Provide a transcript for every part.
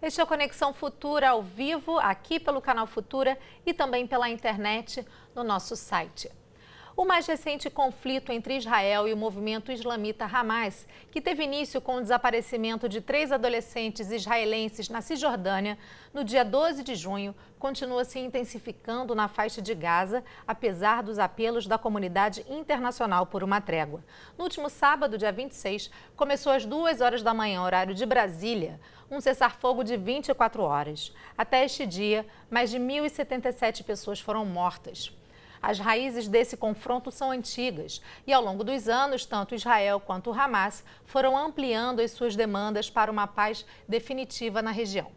Este é o Conexão Futura ao vivo, aqui pelo canal Futura e também pela internet no nosso site. O mais recente conflito entre Israel e o movimento islamita Hamas, que teve início com o desaparecimento de 3 adolescentes israelenses na Cisjordânia no dia 12 de junho, continua se intensificando na faixa de Gaza, apesar dos apelos da comunidade internacional por uma trégua. No último sábado, dia 26, começou às 2 horas da manhã, horário de Brasília, um cessar-fogo de 24 horas. Até este dia, mais de 1.077 pessoas foram mortas. As raízes desse confronto são antigas e, ao longo dos anos, tanto Israel quanto o Hamas foram ampliando as suas demandas para uma paz definitiva na região.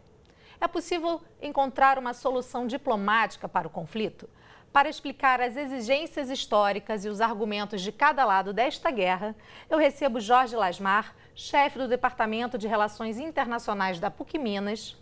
É possível encontrar uma solução diplomática para o conflito? Para explicar as exigências históricas e os argumentos de cada lado desta guerra, eu recebo Jorge Lasmar, chefe do Departamento de Relações Internacionais da PUC Minas,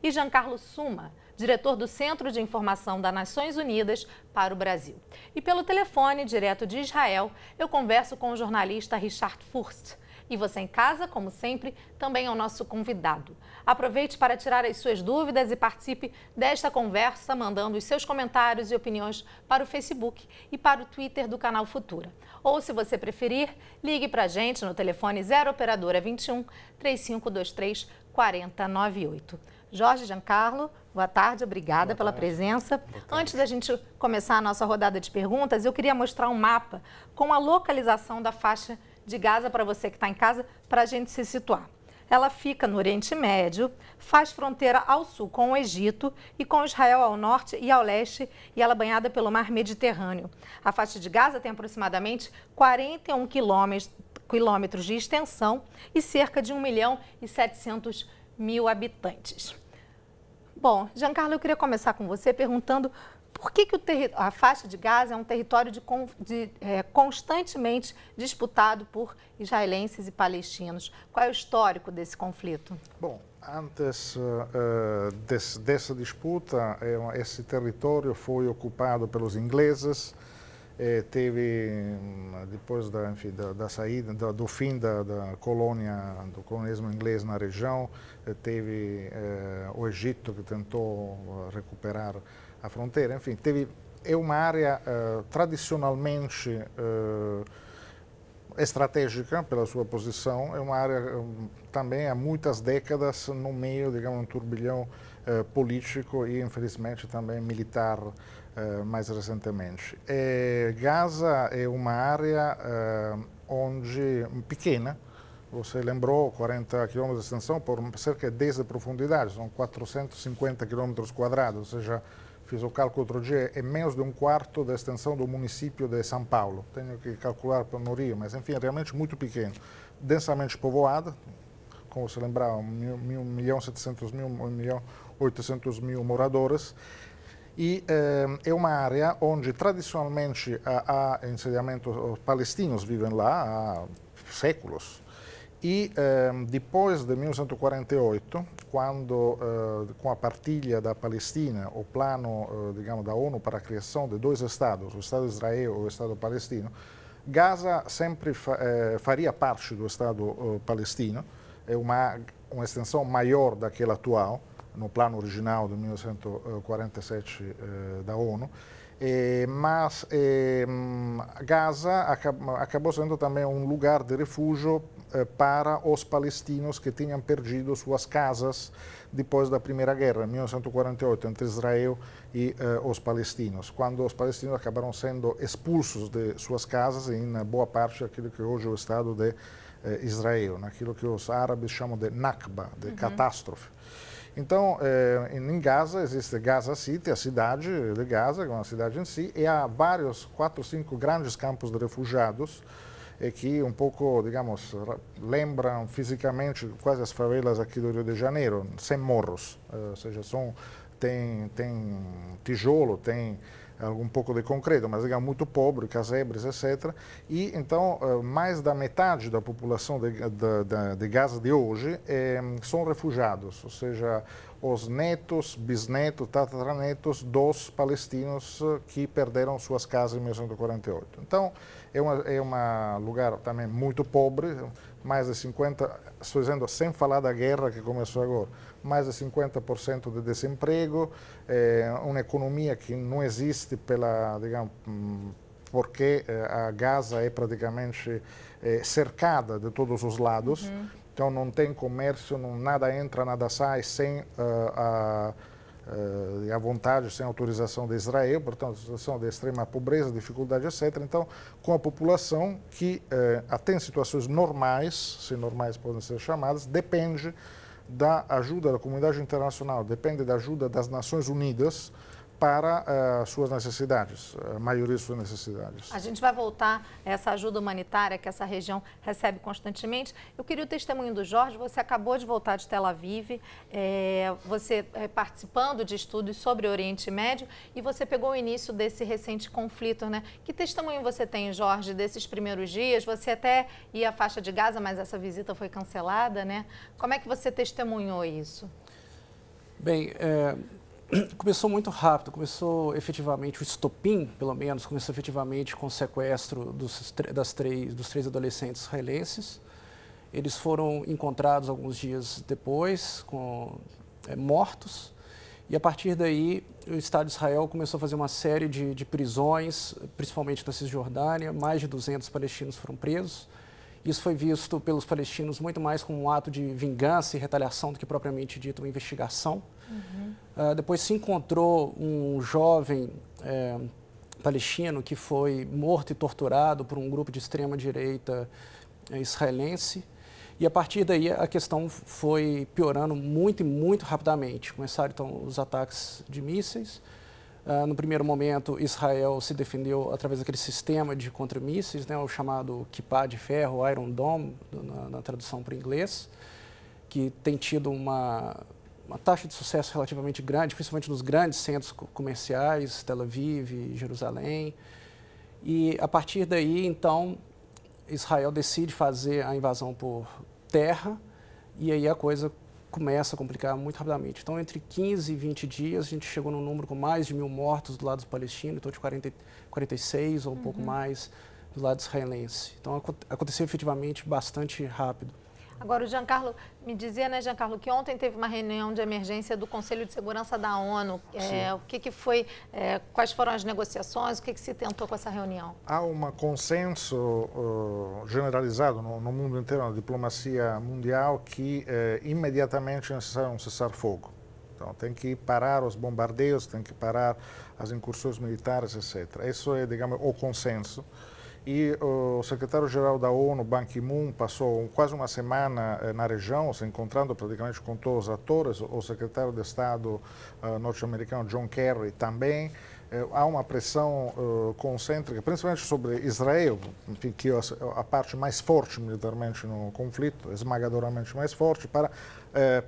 e Giancarlo Summa, diretor do Centro de Informação das Nações Unidas para o Brasil. E pelo telefone, direto de Israel, eu converso com o jornalista Richard Furst. E você em casa, como sempre, também é o nosso convidado. Aproveite para tirar as suas dúvidas e participe desta conversa, mandando os seus comentários e opiniões para o Facebook e para o Twitter do canal Futura. Ou, se você preferir, ligue para a gente no telefone 0 Operadora 21 3523 4098. Jorge, Giancarlo, boa tarde, obrigada pela presença. Antes da gente começar a nossa rodada de perguntas, eu queria mostrar um mapa com a localização da faixa de Gaza para você que está em casa, para a gente se situar. Ela fica no Oriente Médio, faz fronteira ao sul com o Egito e com Israel ao norte e ao leste, e ela é banhada pelo mar Mediterrâneo. A faixa de Gaza tem aproximadamente 41 quilômetros de extensão e cerca de 1.700.000 habitantes. Bom, Giancarlo, eu queria começar com você perguntando por que a faixa de Gaza é um território constantemente disputado por israelenses e palestinos. Qual é o histórico desse conflito? Bom, antes dessa disputa, esse território foi ocupado pelos ingleses. Teve, depois da saída, do fim do colonialismo inglês na região, teve o Egito que tentou recuperar a fronteira. Enfim, é uma área tradicionalmente estratégica pela sua posição, é uma área também há muitas décadas no meio, digamos, um turbilhão político e, infelizmente, também militar mais recentemente. Gaza é uma área pequena, você lembrou, 40 km de extensão por cerca de 10 de profundidade, são 450 km quadrados, ou seja, fiz o cálculo outro dia, é menos de um quarto da extensão do município de São Paulo. Tenho que calcular no Rio, mas enfim, é realmente muito pequeno. Densamente povoada, como se lembrar, 1.700.000, 1.800.000 moradores. E é uma área onde tradicionalmente há insediamentos palestinos, vivem lá há séculos. E depois de 1948, quando, com a partilha da Palestina, o plano, digamos, da ONU para a criação de 2 estados, o Estado de Israel e o Estado palestino, Gaza sempre faria parte do Estado palestino, é uma extensão maior daquela atual, no plano original de 1947 da ONU, mas Gaza acabou sendo também um lugar de refúgio para os palestinos que tinham perdido suas casas depois da Primeira Guerra, em 1948, entre Israel e os palestinos, quando os palestinos acabaram sendo expulsos de suas casas em boa parte daquilo que hoje é o Estado de Israel, naquilo que os árabes chamam de Nakba, de catástrofe. Então, em Gaza existe Gaza City, a cidade de Gaza, que é uma cidade em si, e há vários, 4 ou 5 grandes campos de refugiados, que um pouco, digamos, lembram fisicamente quase as favelas aqui do Rio de Janeiro, sem morros, ou seja, tem tijolo, tem um pouco de concreto, mas digamos muito pobre, casebres, etc. E então mais da metade da população de Gaza de hoje são refugiados, ou seja, os netos, bisnetos, tataranetos dos palestinos que perderam suas casas em 1948. Então é um lugar também muito pobre, mais de 50%, estou dizendo sem falar da guerra que começou agora, mais de 50% de desemprego, uma economia que não existe pela, digamos, porque a Gaza é praticamente cercada de todos os lados, então não tem comércio, nada entra, nada sai sem a vontade, sem autorização de Israel, portanto, situação de extrema pobreza, dificuldade, etc. Então, com a população que até em situações normais, se normais podem ser chamadas, depende da ajuda da comunidade internacional, depende da ajuda das Nações Unidas para suas necessidades, a maioria de suas necessidades. A gente vai voltar a essa ajuda humanitária que essa região recebe constantemente. Eu queria o testemunho do Jorge. Você acabou de voltar de Tel Aviv, você participando de estudos sobre o Oriente Médio e você pegou o início desse recente conflito, né? Que testemunho você tem, Jorge, desses primeiros dias? Você até ia à faixa de Gaza, mas essa visita foi cancelada, né? Como é que você testemunhou isso? Bem, começou muito rápido, começou efetivamente o estopim, pelo menos, começou efetivamente com o sequestro dos três adolescentes israelenses. Eles foram encontrados alguns dias depois, mortos, e a partir daí o Estado de Israel começou a fazer uma série de prisões, principalmente na Cisjordânia, mais de 200 palestinos foram presos. Isso foi visto pelos palestinos muito mais como um ato de vingança e retaliação do que propriamente dito uma investigação. Depois se encontrou um jovem palestino que foi morto e torturado por um grupo de extrema-direita israelense. E a partir daí a questão foi piorando muito e muito rapidamente. Começaram então os ataques de mísseis. No primeiro momento, Israel se defendeu através daquele sistema de contramísseis, né, o chamado Kippah de ferro, Iron Dome, na tradução para o inglês, que tem tido uma taxa de sucesso relativamente grande, principalmente nos grandes centros comerciais, Tel Aviv, Jerusalém. E a partir daí, então, Israel decide fazer a invasão por terra e aí a coisa começa a complicar muito rapidamente. Então, entre 15 e 20 dias, a gente chegou num número com mais de 1.000 mortos do lado palestino, então de 46 ou um pouco mais do lado israelense. Então, aconteceu efetivamente bastante rápido. Agora, o Giancarlo me dizia, né, Giancarlo, que ontem teve uma reunião de emergência do Conselho de Segurança da ONU. O que foi, quais foram as negociações, o que se tentou com essa reunião? Há um consenso generalizado no mundo inteiro, na diplomacia mundial, que imediatamente é necessário um cessar-fogo. Então, tem que parar os bombardeios, tem que parar as incursões militares, etc. Isso é, digamos, o consenso. E o secretário-geral da ONU, Ban Ki-moon, passou quase uma semana na região, se encontrando praticamente com todos os atores. O secretário de Estado norte-americano, John Kerry, também. Há uma pressão concêntrica, principalmente sobre Israel, enfim, que é a parte mais forte militarmente no conflito, esmagadoramente mais forte, para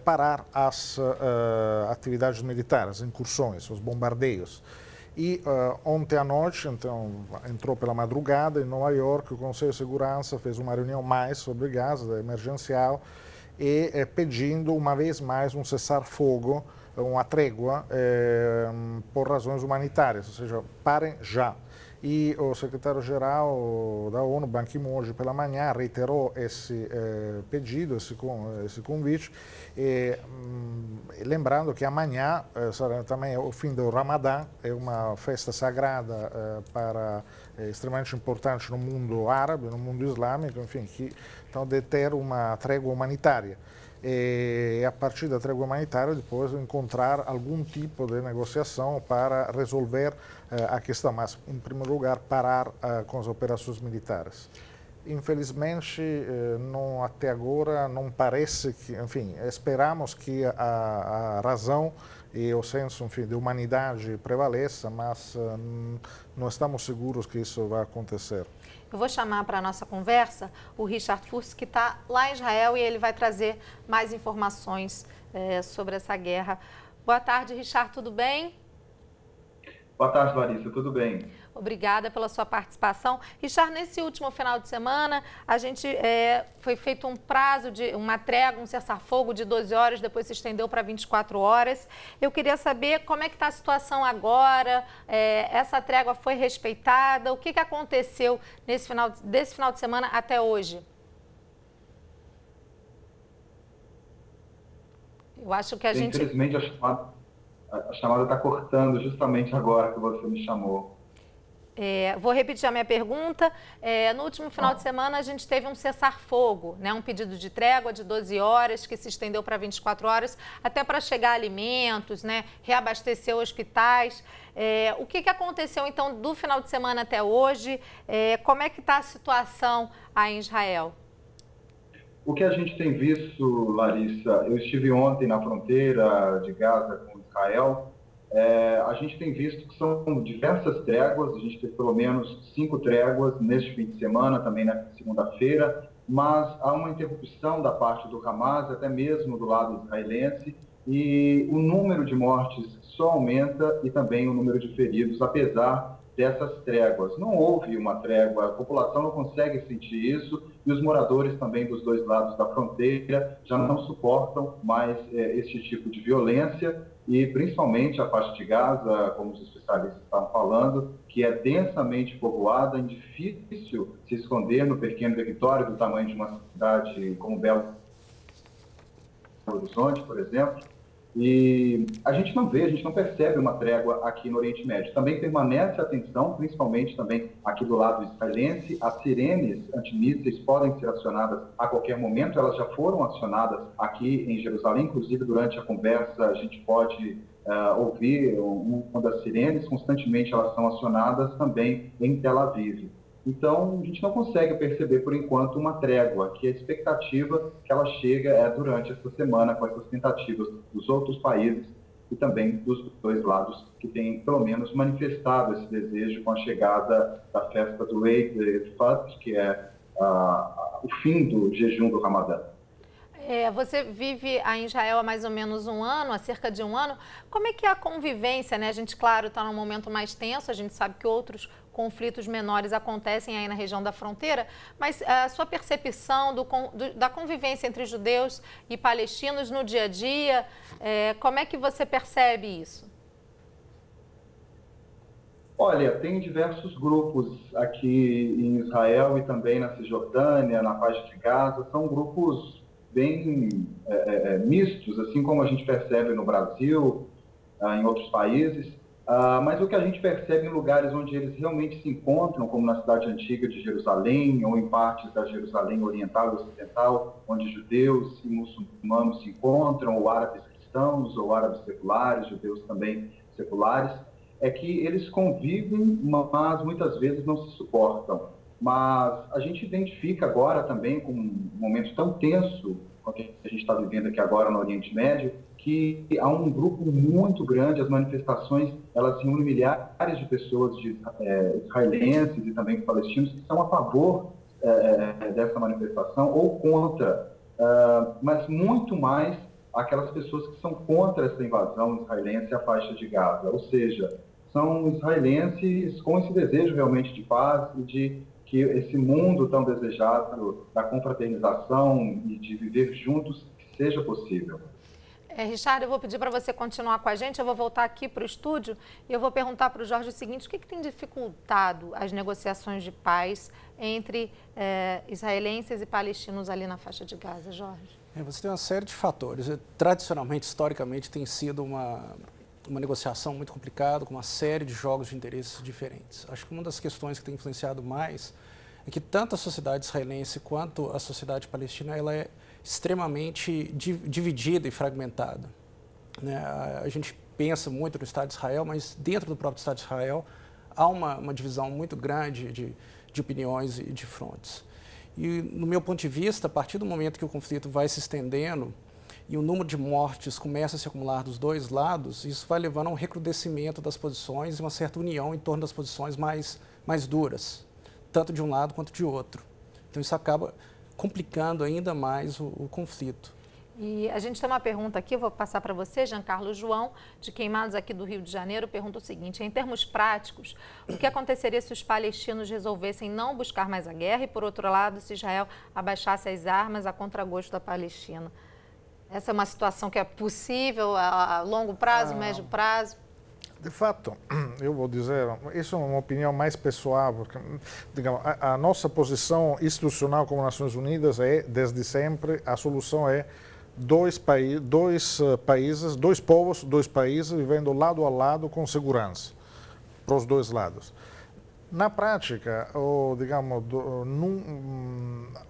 parar as atividades militares, as incursões, os bombardeios. E ontem à noite, então, entrou pela madrugada em Nova York, o Conselho de Segurança fez uma reunião mais sobre Gaza, emergencial, e pedindo uma vez mais um cessar-fogo, uma trégua, por razões humanitárias, ou seja, parem já. E o secretário-geral da ONU, Ban Ki-moon, hoje pela manhã, reiterou esse pedido, esse convite, lembrando que amanhã também é o fim do Ramadã, é uma festa sagrada extremamente importante no mundo árabe, no mundo islâmico, enfim, então de ter uma trégua humanitária. E a partir da trégua humanitária depois encontrar algum tipo de negociação para resolver a questão, mas em primeiro lugar parar com as operações militares. Infelizmente, até agora não parece que, enfim, esperamos que a razão e o senso, enfim, de humanidade prevaleça, mas não estamos seguros que isso vai acontecer. Eu vou chamar para a nossa conversa o Richard Furst, que está lá em Israel, e ele vai trazer mais informações sobre essa guerra. Boa tarde, Richard, tudo bem? Boa tarde, Larissa, tudo bem? Obrigada pela sua participação. Richard, nesse último final de semana, a gente foi feito um prazo de uma trégua, um cessar-fogo de 12 horas, depois se estendeu para 24 horas. Eu queria saber como é que está a situação agora, essa trégua foi respeitada, o que aconteceu desse final de semana até hoje? Eu acho que a gente... Infelizmente, a chamada está cortando justamente agora que você me chamou. Vou repetir a minha pergunta. No último final de semana, a gente teve um cessar-fogo, né? Um pedido de trégua de 12 horas, que se estendeu para 24 horas, até para chegar alimentos, né? Reabastecer hospitais. O que aconteceu, então, do final de semana até hoje? Como é que está a situação aí em Israel? O que a gente tem visto, Larissa, eu estive ontem na fronteira de Gaza com Israel. A gente tem visto que são diversas tréguas, a gente teve pelo menos 5 tréguas neste fim de semana, também na segunda-feira, mas há uma interrupção da parte do Hamas, até mesmo do lado israelense, e o número de mortes só aumenta e também o número de feridos, apesar dessas tréguas. Não houve uma trégua, a população não consegue sentir isso e os moradores também dos dois lados da fronteira já não suportam mais esse tipo de violência e principalmente a faixa de Gaza, como os especialistas estavam falando, que é densamente povoada, é difícil se esconder no pequeno território do tamanho de uma cidade como Belo Horizonte, por exemplo. E a gente não percebe uma trégua aqui no Oriente Médio. Também permanece a tensão, principalmente também aqui do lado israelense. As sirenes antimísseis podem ser acionadas a qualquer momento, elas já foram acionadas aqui em Jerusalém, inclusive durante a conversa a gente pode ouvir uma das sirenes, constantemente elas são acionadas também em Tel Aviv. Então, a gente não consegue perceber, por enquanto, uma trégua, que a expectativa que ela chega durante essa semana, com essas tentativas dos outros países e também dos dois lados, que têm, pelo menos, manifestado esse desejo com a chegada da festa do Eid al-Fitr, que é o fim do jejum do Ramadã. Você vive em Israel há mais ou menos um ano, há cerca de um ano. Como é que é a convivência, né? A gente, claro, está num momento mais tenso, a gente sabe que outros conflitos menores acontecem aí na região da fronteira, mas a sua percepção da convivência entre judeus e palestinos no dia a dia, como é que você percebe isso? Olha, tem diversos grupos aqui em Israel e também na Cisjordânia, na faixa de Gaza, são grupos bem mistos, assim como a gente percebe no Brasil, em outros países, mas o que a gente percebe em lugares onde eles realmente se encontram, como na cidade antiga de Jerusalém, ou em partes da Jerusalém oriental e ocidental, onde judeus e muçulmanos se encontram, ou árabes cristãos, ou árabes seculares, judeus também seculares, é que eles convivem, mas muitas vezes não se suportam. Mas a gente identifica agora também, com um momento tão tenso, com o que a gente está vivendo aqui agora no Oriente Médio, que há um grupo muito grande, as manifestações, elas reúnem milhares de pessoas, israelenses e também palestinos, que são a favor dessa manifestação ou contra, mas muito mais aquelas pessoas que são contra essa invasão israelense à faixa de Gaza, ou seja, são israelenses com esse desejo realmente de paz e de que esse mundo tão desejado da confraternização e de viver juntos seja possível. Richard, eu vou pedir para você continuar com a gente, eu vou voltar aqui para o estúdio e eu vou perguntar para o Jorge o seguinte: o que tem dificultado as negociações de paz entre israelenses e palestinos ali na faixa de Gaza, Jorge? Você tem uma série de fatores. Tradicionalmente, historicamente, tem sido uma negociação muito complicada, com uma série de jogos de interesses diferentes. Acho que uma das questões que tem influenciado mais é que tanto a sociedade israelense quanto a sociedade palestina ela é extremamente dividida e fragmentada, né? A gente pensa muito no Estado de Israel, mas dentro do próprio Estado de Israel há uma divisão muito grande de opiniões e de frontes. E, no meu ponto de vista, a partir do momento que o conflito vai se estendendo e o número de mortes começa a se acumular dos dois lados, isso vai levando a um recrudescimento das posições e uma certa união em torno das posições mais duras, tanto de um lado quanto de outro. Então, isso acaba complicando ainda mais o conflito. E a gente tem uma pergunta aqui, eu vou passar para você, Giancarlo João, de Queimados aqui do Rio de Janeiro, pergunta o seguinte: em termos práticos, o que aconteceria se os palestinos resolvessem não buscar mais a guerra e, por outro lado, se Israel abaixasse as armas a contragosto da Palestina? Essa é uma situação que é possível a longo prazo, médio prazo? De fato, eu vou dizer, isso é uma opinião mais pessoal, porque, digamos, a nossa posição institucional como Nações Unidas é, desde sempre, a solução é dois países, dois povos, dois países vivendo lado a lado com segurança, para os dois lados. Na prática, digamos,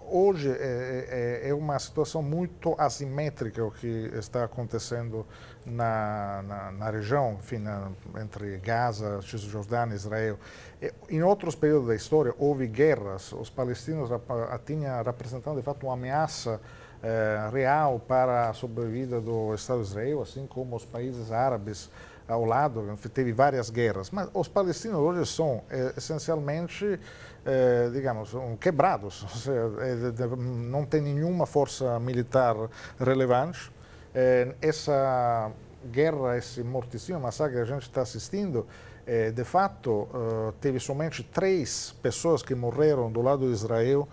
hoje é uma situação muito assimétrica o que está acontecendo na região, enfim, entre Gaza, Cisjordânia e Israel. Em outros períodos da história houve guerras, os palestinos tinham representado de fato uma ameaça real para a sobrevida do Estado de Israel, assim como os países árabes ao lado, teve várias guerras, mas os palestinos hoje são essencialmente, digamos, quebrados, ou seja, não tem nenhuma força militar relevante. Essa guerra, esse morticínio, massacre que a gente está assistindo, de fato, teve somente 3 pessoas que morreram do lado de Israel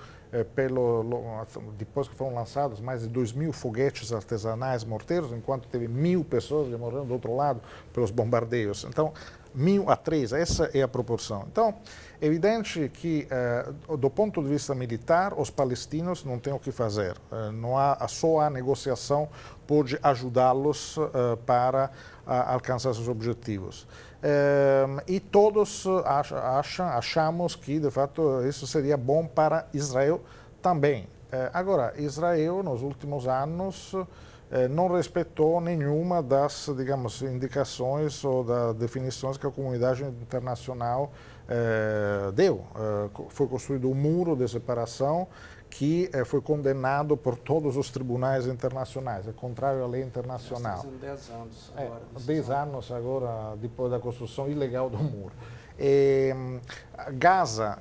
depois que foram lançados mais de 2.000 foguetes artesanais morteiros, enquanto teve 1.000 pessoas que morreram do outro lado pelos bombardeios. Então, 1.000 a 3, essa é a proporção. Então, é evidente que, do ponto de vista militar, os palestinos não têm o que fazer. Só a negociação pode ajudá-los para alcançar seus objetivos. E todos achamos que, de fato, isso seria bom para Israel também. Agora, Israel, nos últimos anos, não respeitou nenhuma das, digamos, indicações ou das definições que a comunidade internacional deu. Foi construído um muro de separação que foi condenado por todos os tribunais internacionais, é contrário à lei internacional. Estamos em 10 anos agora. 10 anos agora, depois da construção ilegal do muro. Gaza,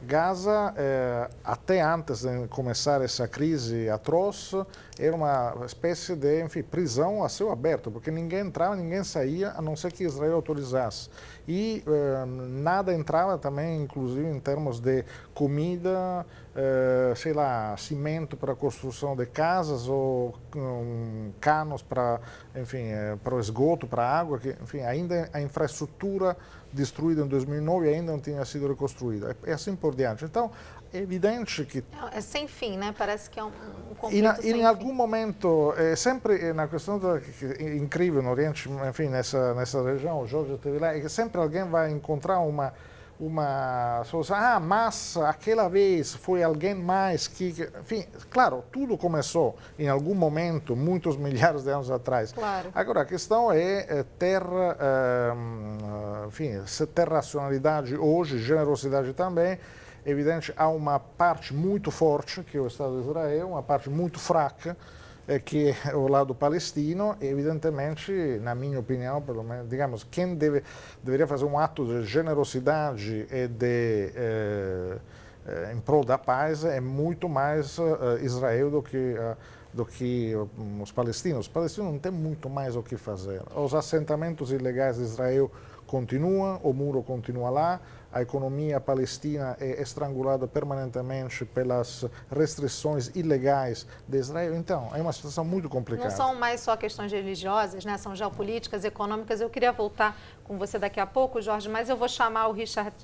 até antes de começar essa crise atroz, era uma espécie de, enfim, prisão a céu aberto, porque ninguém entrava, ninguém saía, a não ser que Israel autorizasse. E nada entrava também, inclusive em termos de comida, sei lá, cimento para a construção de casas ou canos para, enfim, para o esgoto, para a água, que, enfim, ainda a infraestrutura destruída em 2009 ainda não tinha sido reconstruída. É assim por diante. Então, é evidente que... É sem fim, né? Parece que é um conflito sem fim. Em algum momento, sempre na questão incrível no Oriente, enfim, nessa região, o Jorge esteve lá, é que sempre alguém vai encontrar uma solução. Mas aquela vez foi alguém mais que... Enfim, claro, tudo começou em algum momento, muitos milhares de anos atrás. Claro. Agora, a questão é ter racionalidade hoje, generosidade também. É evidente, há uma parte muito forte, que é o Estado de Israel, uma parte muito fraca, que é o lado palestino. Evidentemente, na minha opinião, pelo menos, digamos, quem deveria fazer um ato de generosidade e em prol da paz é muito mais Israel do que os palestinos. Os palestinos não têm muito mais o que fazer. Os assentamentos ilegais de Israel continuam, o muro continua lá, a economia palestina é estrangulada permanentemente pelas restrições ilegais de Israel. Então, é uma situação muito complicada. Não são mais só questões religiosas, né? São geopolíticas, econômicas. Eu queria voltar com você daqui a pouco, Jorge, mas eu vou chamar o Richard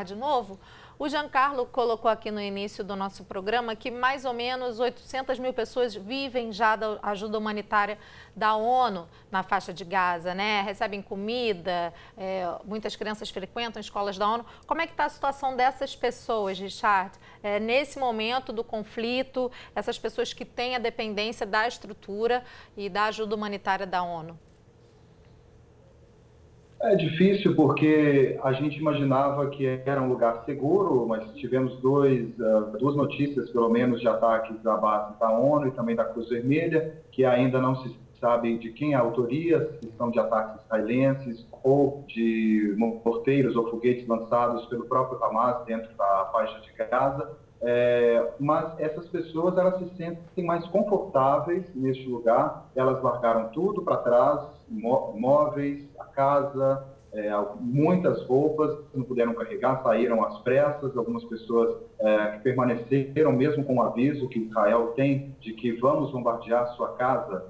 de novo. O Giancarlo colocou aqui no início do nosso programa que mais ou menos 800 mil pessoas vivem já da ajuda humanitária da ONU na faixa de Gaza, né? Recebem comida, muitas crianças frequentam escolas da ONU. Como é que está a situação dessas pessoas, Richard? Nesse momento do conflito, essas pessoas que têm a dependência da estrutura e da ajuda humanitária da ONU? É difícil porque a gente imaginava que era um lugar seguro, mas tivemos duas notícias, pelo menos, de ataques da base da ONU e também da Cruz Vermelha, que ainda não se sabe de quem é a autoria, se são de ataques israelenses ou de morteiros ou foguetes lançados pelo próprio Hamas dentro da faixa de Gaza. Mas essas pessoas, elas se sentem mais confortáveis neste lugar, elas largaram tudo para trás, móveis, a casa, muitas roupas, não puderam carregar, saíram às pressas. Algumas pessoas que permaneceram, mesmo com o aviso que Israel tem de que vamos bombardear sua casa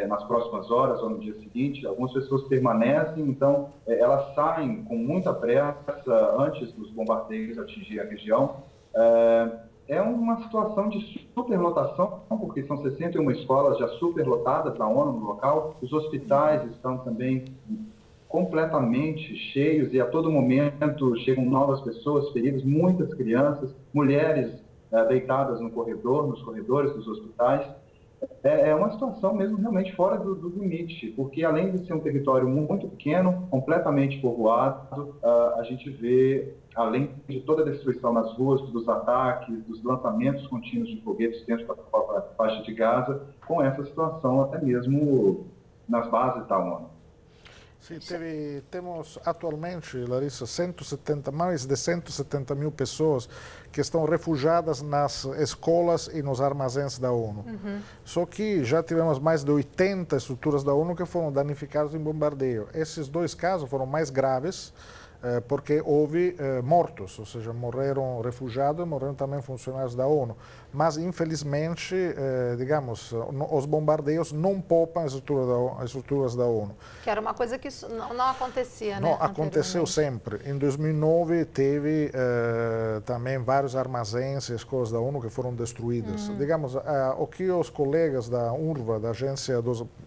nas próximas horas ou no dia seguinte. Algumas pessoas permanecem, então elas saem com muita pressa antes dos bombardeios atingir a região. é uma situação de superlotação, porque são 61 escolas já superlotadas da ONU no local, os hospitais estão também completamente cheios e a todo momento chegam novas pessoas feridas, muitas crianças, mulheres deitadas no corredor, nos corredores dos hospitais. É uma situação mesmo realmente fora do limite, porque além de ser um território muito pequeno, completamente povoado, a gente vê, além de toda a destruição nas ruas, dos ataques, dos lançamentos contínuos de foguetes dentro da própria faixa de Gaza, com essa situação até mesmo nas bases da ONU. Sim, temos atualmente, Larissa, mais de 170 mil pessoas que estão refugiadas nas escolas e nos armazéns da ONU. Só que já tivemos mais de 80 estruturas da ONU que foram danificadas em bombardeio. Esses dois casos foram mais graves, porque houve mortos, ou seja, morreram refugiados e morreram também funcionários da ONU. Mas, infelizmente, digamos, os bombardeios não poupam as estruturas da ONU. Que era uma coisa que não acontecia, né? Não, aconteceu sempre. Em 2009, teve também vários armazéns e escolas da ONU que foram destruídas. Digamos, o que os colegas da UNRWA, da agência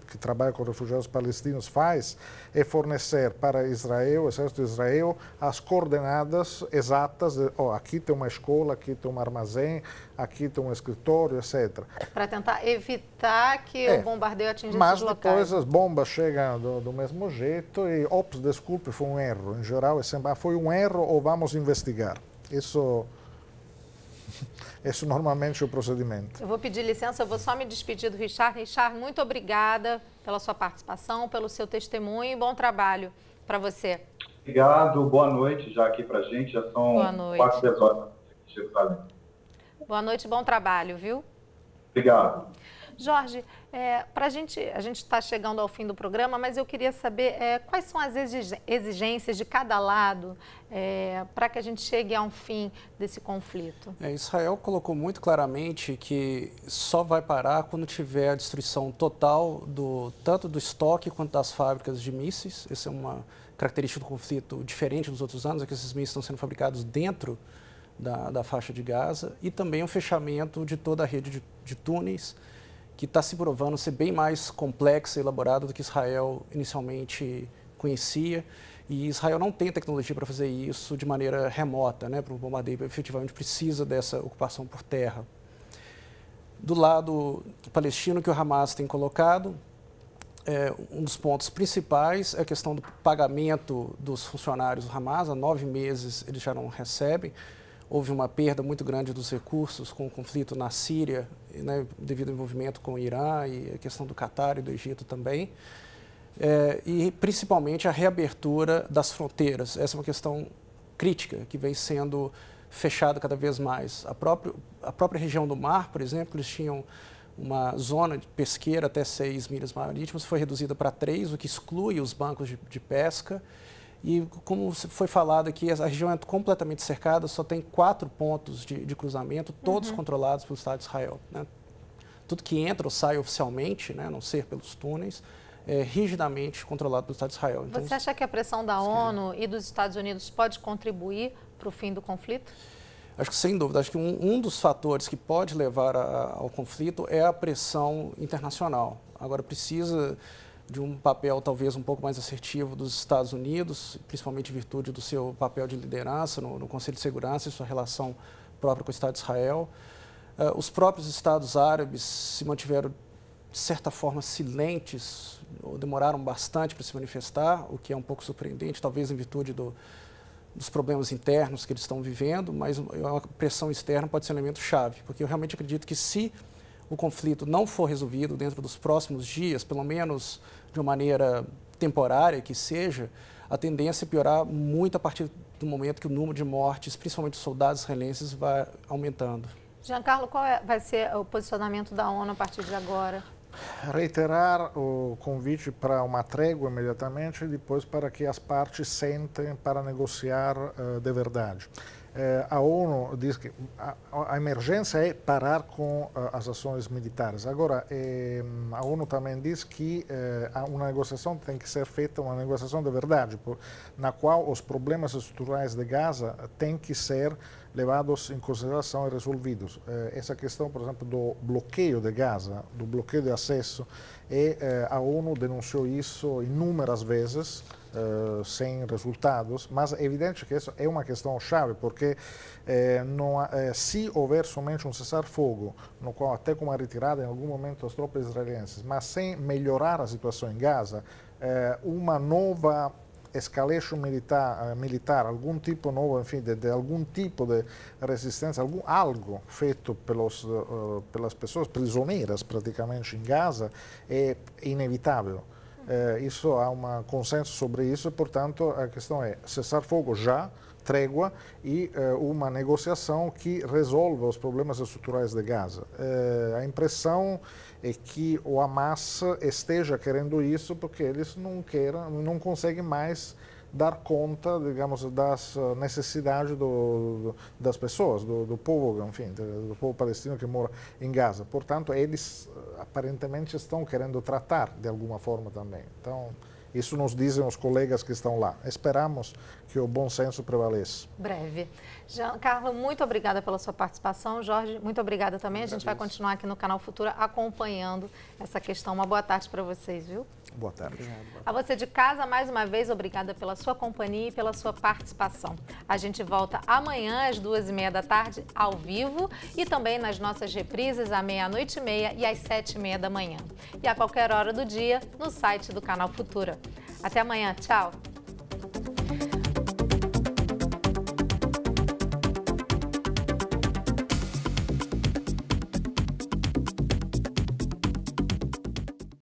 que trabalha com refugiados palestinos, faz é fornecer para Israel, o exército de Israel, as coordenadas exatas de, aqui tem uma escola, aqui tem um armazém, aqui tem um escritório, etc. Para tentar evitar que o bombardeio atingisse os locais. Mas depois as bombas chegam do mesmo jeito e, ops, desculpe, foi um erro. Em geral, é sempre, foi um erro ou vamos investigar. Isso normalmente é o procedimento. Eu vou pedir licença, eu vou só me despedir do Richard. Richard, muito obrigada pela sua participação, pelo seu testemunho e bom trabalho para você. Obrigado, boa noite já aqui para a gente, já são 4 horas de Jerusalém. Boa noite, bom trabalho, viu? Obrigado. Jorge, a gente está chegando ao fim do programa, mas eu queria saber quais são as exigências de cada lado para que a gente chegue a um fim desse conflito. Israel colocou muito claramente que só vai parar quando tiver a destruição total tanto do estoque quanto das fábricas de mísseis. Essa é uma característica do conflito diferente dos outros anos, é que esses mísseis estão sendo fabricados dentro da faixa de Gaza, e também o fechamento de toda a rede de túneis, que está se provando ser bem mais complexa e elaborada do que Israel inicialmente conhecia. E Israel não tem tecnologia para fazer isso de maneira remota, né? Para o bombardeio efetivamente precisa dessa ocupação por terra. Do lado palestino, que o Hamas tem colocado, um dos pontos principais é a questão do pagamento dos funcionários do Hamas. Há 9 meses eles já não recebem. Houve uma perda muito grande dos recursos com o conflito na Síria, né, devido ao envolvimento com o Irã e a questão do Catar e do Egito também. E principalmente a reabertura das fronteiras. Essa é uma questão crítica que vem sendo fechada cada vez mais. A própria região do mar, por exemplo, eles tinham uma zona de pesqueira até 6 milhas marítimas, foi reduzida para 3, o que exclui os bancos de pesca. E como foi falado aqui, a região é completamente cercada, só tem 4 pontos de cruzamento, todos controlados pelo Estado de Israel, né? Tudo que entra ou sai oficialmente, né, a não ser pelos túneis, é rigidamente controlado pelo Estado de Israel. Então, você acha que a pressão da ONU e dos Estados Unidos pode contribuir para o fim do conflito? Acho que sem dúvida. Acho que um dos fatores que pode levar ao conflito é a pressão internacional. Agora precisa de um papel talvez um pouco mais assertivo dos Estados Unidos, principalmente em virtude do seu papel de liderança no Conselho de Segurança e sua relação própria com o Estado de Israel. Os próprios Estados árabes se mantiveram, de certa forma, silentes, ou demoraram bastante para se manifestar, o que é um pouco surpreendente, talvez em virtude dos problemas internos que eles estão vivendo, mas a pressão externa pode ser um elemento chave, porque eu realmente acredito que se o conflito não for resolvido dentro dos próximos dias, pelo menos de uma maneira temporária que seja, a tendência é piorar muito a partir do momento que o número de mortes, principalmente de soldados israelenses, vai aumentando. Giancarlo, qual vai ser o posicionamento da ONU a partir de agora? Reiterar o convite para uma trégua imediatamente e depois para que as partes sentem para negociar de verdade. A ONU diz que a emergência é parar com as ações militares. Agora, a ONU também diz que uma negociação tem que ser feita, uma negociação de verdade, na qual os problemas estruturais de Gaza têm que ser levados em consideração e resolvidos. Essa questão, por exemplo, do bloqueio de Gaza, do bloqueio de acesso, a ONU denunciou isso inúmeras vezes, sem resultados, mas é evidente que isso é uma questão chave, porque se houver somente um cessar-fogo, no qual até com uma retirada em algum momento das tropas israelenses, mas sem melhorar a situação em Gaza, uma nova escalation militar, algum tipo novo, enfim, de algum tipo de resistência, algo feito pelas pessoas prisioneiras praticamente em Gaza é inevitável. Isso há um consenso sobre isso, portanto a questão é cessar fogo já, trégua e uma negociação que resolva os problemas estruturais de Gaza. A impressão é que o Hamas esteja querendo isso porque eles não conseguem mais dar conta, digamos, das necessidades das pessoas, do povo, enfim, do povo palestino que mora em Gaza. Portanto, eles aparentemente estão querendo tratar de alguma forma também. Então, isso nos dizem os colegas que estão lá. Esperamos que o bom senso prevaleça. Breve. Giancarlo, muito obrigada pela sua participação. Jorge, muito obrigada também. A gente vai continuar aqui no Canal Futura acompanhando essa questão. Uma boa tarde para vocês, viu? Boa tarde. A você de casa, mais uma vez, obrigada pela sua companhia e pela sua participação. A gente volta amanhã às 2h30 da tarde, ao vivo, e também nas nossas reprises à 00:30 e às 7h30 da manhã. E a qualquer hora do dia, no site do Canal Futura. Até amanhã. Tchau!